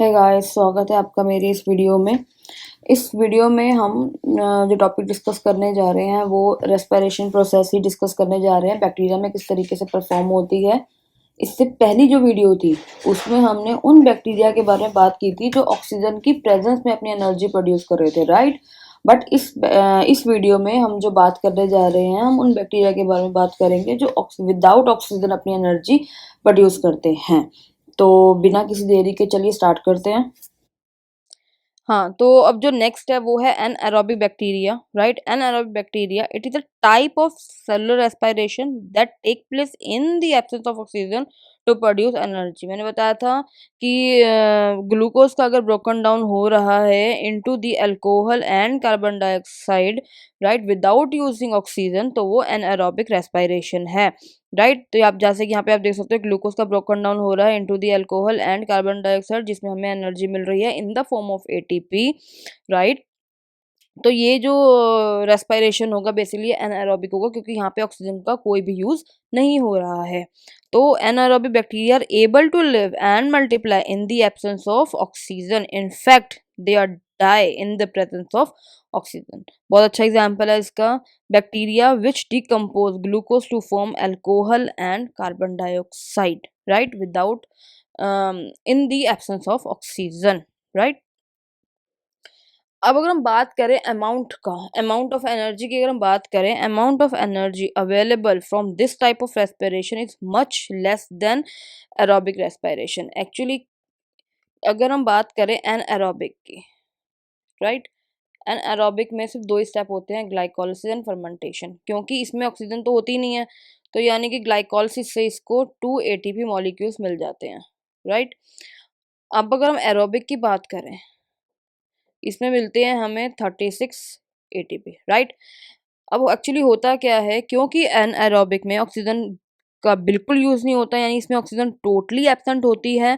Hey guys, स्वागत है आपका मेरी इस वीडियो में। इस वीडियो में हम जो टॉपिक डिस्कस करने जा रहे हैं वो रेस्पिरेशन प्रोसेस ही डिस्कस करने जा रहे हैं। बैक्टीरिया में किस तरीके से परफॉर्म होती है। इससे पहली जो वीडियो थी उसमें हमने उन बैक्टीरिया के बारे में बात की थी जो ऑक्सीजन की प्रेजेंस में अपनी एनर्जी प्रोड्यूस कर रहे थे, राइट। बट इस वीडियो में हम जो बात करने जा रहे हैं, हम उन बैक्टीरिया के बारे में बात करेंगे जो विदाउट ऑक्सीजन अपनी एनर्जी प्रोड्यूस करते हैं। तो बिना किसी देरी के चलिए स्टार्ट करते हैं। हाँ, तो अब जो नेक्स्ट है वो है anaerobic bacteria, right. Anaerobic bacteria it is a type of cellular respiration that take place in the absence of oxygen to produce energy. मैंने बताया था कि ग्लूकोज का अगर ब्रोकन डाउन हो रहा है into the alcohol and carbon dioxide, right, without using oxygen, तो वो एनएरोबिक रेस्पिरेशन है, राइट। तो आप जैसे कि यहाँ पे आप देख सकते हो ग्लूकोज का ब्रोकन डाउन हो रहा है into the alcohol and carbon dioxide, जिसमें हमें एनर्जी मिल रही है in the form of ATP, right. तो ये जो रेस्पिरेशन होगा बेसिकली एनाएरोबिक होगा, क्योंकि यहाँ पे ऑक्सीजन का कोई भी यूज नहीं हो रहा है। तो anaerobic bacteria are able to live and multiply in the absence of oxygen. In fact they are die in the presence of oxygen. बहुत अच्छा एग्जाम्पल है इसका, bacteria which decompose glucose to form alcohol and carbon dioxide, right, without in the absence of oxygen, right. अब अगर हम बात करें amount का, अमाउंट ऑफ एनर्जी की अगर हम बात करें, amount of energy available from this type of respiration is much less than aerobic respiration. Actually अगर हम बात करें एनएरोबिक की, राइट, एनएरोबिक में सिर्फ दो स्टेप होते हैं, ग्लाइकोलिसिस एंड फर्मेंटेशन, क्योंकि इसमें ऑक्सीजन तो होती नहीं है, तो यानी कि ग्लाइकोलिसिस से इसको 2 एटीपी मॉलिक्यूल्स मिल जाते हैं, राइट। अब अगर हम एरोबिक की बात करें, इसमें मिलते हैं हमें 36 एटीपी, राइट। अब एक्चुअली होता क्या है, क्योंकि एनएरोबिक में ऑक्सीजन का बिल्कुल यूज़ नहीं होता, यानी इसमें ऑक्सीजन टोटली एब्सेंट होती है,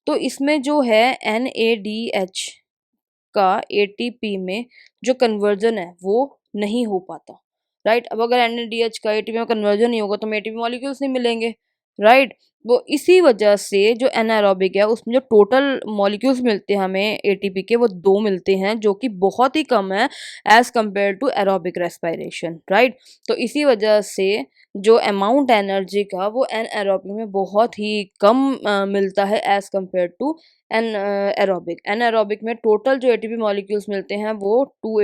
तो इसमें जो है NADH का एटीपी में जो कन्वर्जन है वो नहीं हो पाता, राइट। अब अगर NADH का एटीपी में कन्वर्जन नहीं होगा तो हमें एटीपी मॉलिक्यूल्स नहीं मिलेंगे, राइट। वो इसी वजह से जो एनारोबिक है उसमें जो टोटल मॉलिक्यूल्स मिलते हैं हमें एटीपी के, वो 2 मिलते हैं, जो कि बहुत ही कम है as compare to aerobic respiration, right. तो इसी वजह से जो अमाउंट एनर्जी का वो एनारोबिक में बहुत ही कम मिलता है एज कम्पेयर टू एनारोबिक में टोटल जो एटीपी मॉलिक्यूल्स मिलते हैं वो 2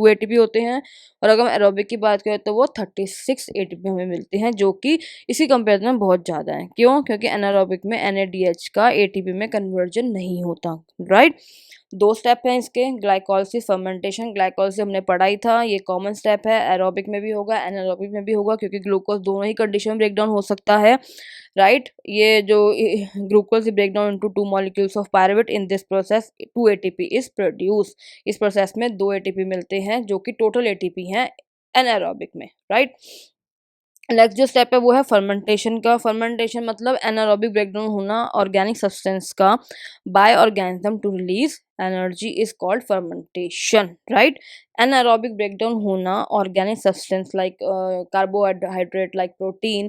एटीपी होते हैं, और अगर हम एरोबिक की बात करें तो वो 36 एटीपी हमें मिलते हैं, जो कि इसी कंपेरिजन में बहुत ज़्यादा है। क्यों? क्योंकि एनारोबिक में NADH का एटीपी में कन्वर्जन नहीं होता, राइट। 2 स्टेप हैं इसके, ग्लाइकोलिसिस फर्मेंटेशन। ग्लाइकोलिसिस हमने पढ़ा ही था, ये कॉमन स्टेप है, एरोबिक में भी होगा एनारोबिक में भी होगा, क्योंकि ग्लूकोज दोनों ही कंडीशन में ब्रेक डाउन हो सकता है, राइट। ये जो glucose break down into 2 molecules of pyruvate, in this process 2 ATP is produce. इस प्रोसेस में 2 एटीपी मिलते हैं, जो कि टोटल एटीपी हैं एनारोबिक में, राइट। नेक्स्ट जो स्टेप है वो है फर्मेंटेशन का। फर्मेंटेशन मतलब एनारोबिक ब्रेकडाउन होना ऑर्गेनिक सब्सटेंस का by organism to release energy is called fermentation, right. Anaerobic breakdown होना organic substance like carbohydrate like protein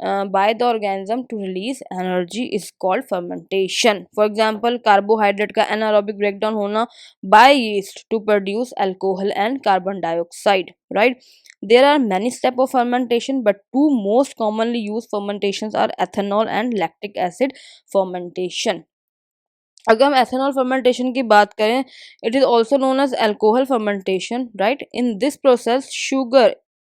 by the organism to release energy is called fermentation. For example carbohydrate का anaerobic breakdown होना by yeast to produce alcohol and carbon dioxide, right. There are many steps of fermentation, but 2 most commonly used fermentations are ethanol and lactic acid fermentation. अगर हम ethanol fermentation की बात करें, it is also known as alcohol fermentation, right? In this process, sugar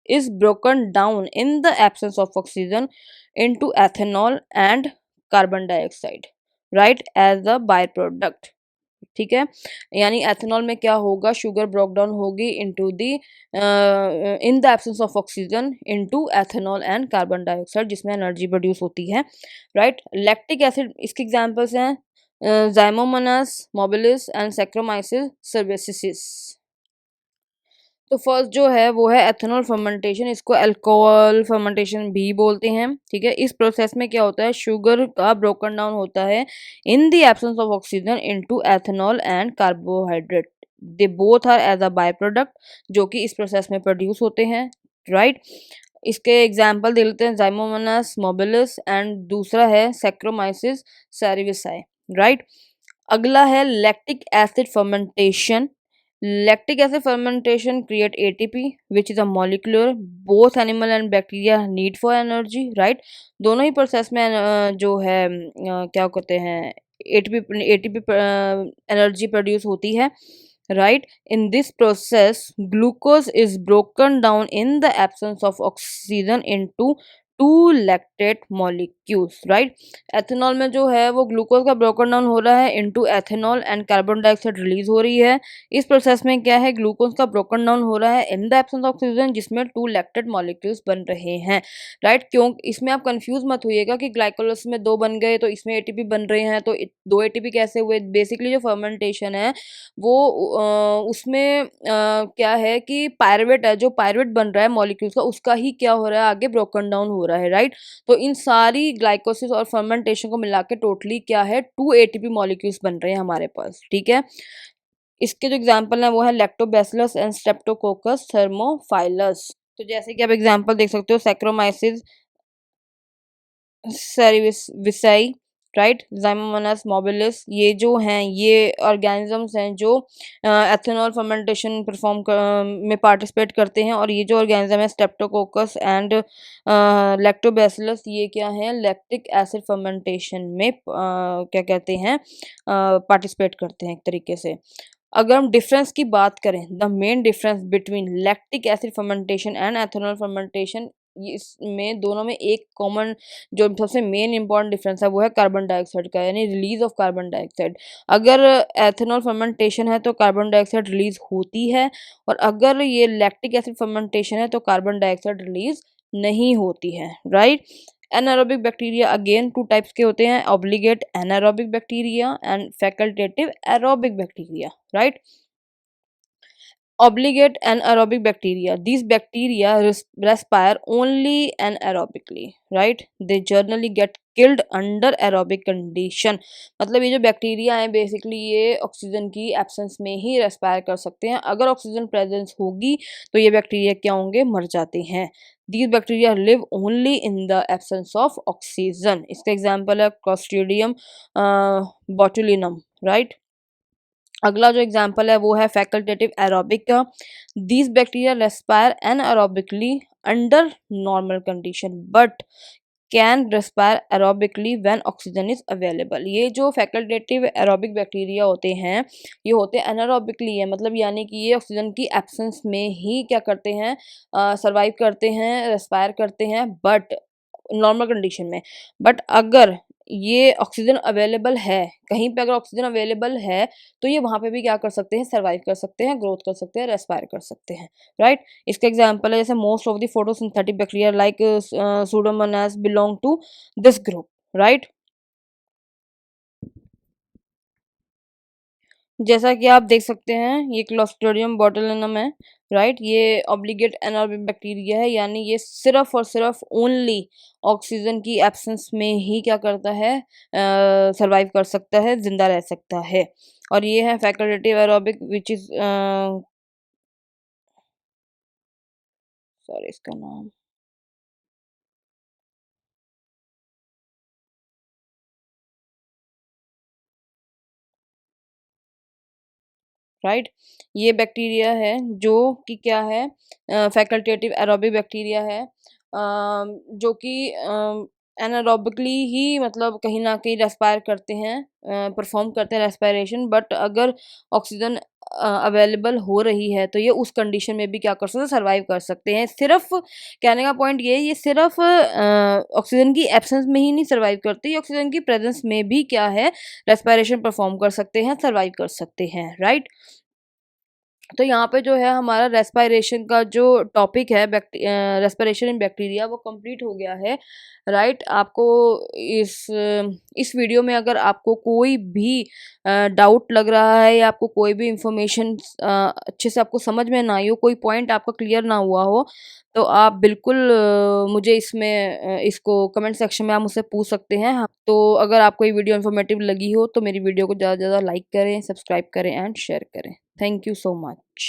is broken down in the absence of oxygen into ethanol and carbon dioxide, right, as a byproduct. ठीक है, यानी ethanol में क्या होगा, sugar broke down होगी into the in the absence of oxygen into ethanol and carbon dioxide, जिसमें energy produce होती है, राइट। लैक्टिक एसिड इसके एग्जांपल्स हैं ज़ाइमोमोनास मोबिलिस एंड सैक्रोमाइसिस सर्वेसिस। तो फर्स्ट जो है वो है एथेनॉल फर्मेंटेशन, इसको अल्कोहल फर्मेंटेशन भी बोलते हैं, ठीक है। इस प्रोसेस में क्या होता है, शुगर का ब्रोकन डाउन होता है in the absence of oxygen into ethanol and carbohydrate, they both are as a by product, जो कि इस प्रोसेस में प्रोड्यूस होते हैं, राइट। इसके एग्जाम्पल दे लेते हैं ज़ाइमोमोनास मोबिलिस एंड दूसरा है सैक्रोमाइसिस सेरेविसाई, राइट। अगला है lactic acid fermentation. Lactic acid fermentation create ATP which is a molecular both animal and bacteria need for energy, right. दोनों ही प्रोसेस में जो है क्या कहते हैं, एटीपी एनर्जी प्रोड्यूस होती है, right? In this process glucose is broken down in the absence of oxygen into to lactate molecules, right. Ethanol में जो है वो ग्लूकोज का ब्रोकन डाउन हो रहा है into ethanol and carbon dioxide release हो रही है। इस प्रोसेस में क्या है, ग्लूकोज का ब्रोकन डाउन हो रहा है in the absence of oxygen जिसमें टू लैक्टेट मॉलिक्यूल्स बन रहे हैं, राइट। क्यों इसमें आप कंफ्यूज मत होइएगा कि ग्लाइकोलाइसिस में दो बन गए तो इसमें एटीपी बन रहे हैं, तो दो एटीपी कैसे हुए। बेसिकली जो फर्मेंटेशन है वो उसमें क्या है कि पायरुवेट है, जो पायरुवेट बन रहा है मॉलिक्यूल्स का उसका ही क्या हो रहा है, आगे ब्रोकन डाउन हो रहा है, राइट। तो इन सारी ग्लाइकोसिस और फर्मेंटेशन को मिला के टोटली क्या है, 2 एटीपी मॉलिक्यूल्स बन रहे हैं हमारे पास, ठीक है। इसके जो एग्जाम्पल है वो है लैक्टोबैसिलस एंड स्ट्रेप्टोकोकस थर्मोफाइलस। तो जैसे कि आप एग्जाम्पल देख सकते हो, सैक्रोमाइसिस सेरिविसाई, राइट, ज़ाइमोमोनास मोबिलिस, ये जो हैं ये ऑर्गेनिजम्स हैं जो एथेनॉल फर्मेंटेशन में पार्टिसिपेट करते हैं। और ये जो ऑर्गेनिज्म है स्ट्रेप्टोकोकस एंड लैक्टोबैसिलस, ये क्या है, लैक्टिक एसिड फर्मेंटेशन में क्या कहते हैं, पार्टिसिपेट करते हैं एक तरीके से। अगर हम डिफरेंस की बात करें, the main difference between lactic acid fermentation and ethanol fermentation, इसमें दोनों में एक कॉमन जो सबसे मेन इंपॉर्टेंट डिफरेंस है वो है कार्बन डाइऑक्साइड का, यानी रिलीज ऑफ कार्बन डाइऑक्साइड। अगर एथेनॉल फर्मेंटेशन है तो कार्बन डाइऑक्साइड रिलीज होती है, और अगर ये लैक्टिक एसिड फर्मेंटेशन है तो कार्बन डाइऑक्साइड रिलीज नहीं होती है, right. Anaerobic bacteria again two types के होते हैं, obligate anaerobic bacteria and facultative aerobic bacteria, right. Obligate anaerobic bacteria. These bacteria respire only anaerobically, right? They generally get killed under aerobic condition. मतलब ये जो bacteria हैं basically ये oxygen की absence में ही रेस्पायर कर सकते हैं। अगर ऑक्सीजन प्रेजेंस होगी तो ये बैक्टीरिया क्या होंगे, मर जाते हैं। These bacteria live only in the absence of oxygen. इसका एग्जाम्पल है क्लोस्ट्रीडियम बोटुलिनम, राइट। अगला जो एग्जाम्पल है वो है फैकल्टेटिव एरोबिक का। These bacteria respire anaerobically under normal condition but can respire aerobically when oxygen is available. ये जो फैकल्टेटिव एरोबिक बैक्टीरिया होते हैं ये होते हैं एनारोबिकली है, मतलब यानी कि ये ऑक्सीजन की एब्सेंस में ही क्या करते हैं, सर्वाइव करते हैं, रेस्पायर करते हैं, बट नॉर्मल कंडीशन में। बट अगर ये ऑक्सीजन अवेलेबल है, कहीं पे अगर ऑक्सीजन अवेलेबल है तो ये वहाँ पे भी क्या कर सकते हैं, सर्वाइव कर सकते हैं, ग्रोथ कर सकते हैं, रेस्पायर कर सकते हैं, राइट। इसका एग्जांपल है जैसे most of the photosynthetic bacteria like Pseudomonas belong to this group, right. जैसा कि आप देख सकते हैं ये क्लोस्ट्रिडियम बोटुलिनम है, राइट। ये ऑब्लिगेट एनारोबिक बैक्टीरिया है, यानी ये सिर्फ और सिर्फ ओनली ऑक्सीजन की एब्सेंस में ही क्या करता है, सरवाइव कर सकता है, जिंदा रह सकता है। और ये है facultative aerobic which is sorry इसका नाम, राइट। ये बैक्टीरिया है जो कि क्या है, फैकल्टेटिव एरोबिक बैक्टीरिया है, जो कि एनारोबिकली ही मतलब कहीं ना कहीं रेस्पायर करते हैं, परफॉर्म करते हैं रेस्पायरेशन। बट अगर ऑक्सीजन अवेलेबल हो रही है तो ये उस कंडीशन में भी क्या कर सकते हैं, सर्वाइव कर सकते हैं। सिर्फ कहने का पॉइंट ये सिर्फ ऑक्सीजन की एब्सेंस में ही नहीं सर्वाइव करते, ये ऑक्सीजन की प्रेजेंस में भी क्या है, रेस्पायरेशन परफॉर्म कर सकते हैं, सर्वाइव कर सकते हैं, राइट। तो यहाँ पे जो है हमारा रेस्पायरेशन का जो टॉपिक है, रेस्पायरेशन इन बैक्टीरिया, वो कंप्लीट हो गया है, राइट। आपको इस वीडियो में अगर आपको कोई भी डाउट लग रहा है या आपको कोई भी इंफॉर्मेशन अच्छे से आपको समझ में ना आई हो, कोई पॉइंट आपका क्लियर ना हुआ हो, तो आप बिल्कुल मुझे इसको कमेंट सेक्शन में आप मुझसे पूछ सकते हैं। तो अगर आपको ये वीडियो इन्फॉर्मेटिव लगी हो तो मेरी वीडियो को ज़्यादा से ज़्यादा लाइक करें, सब्सक्राइब करें एंड शेयर करें। Thank you so much.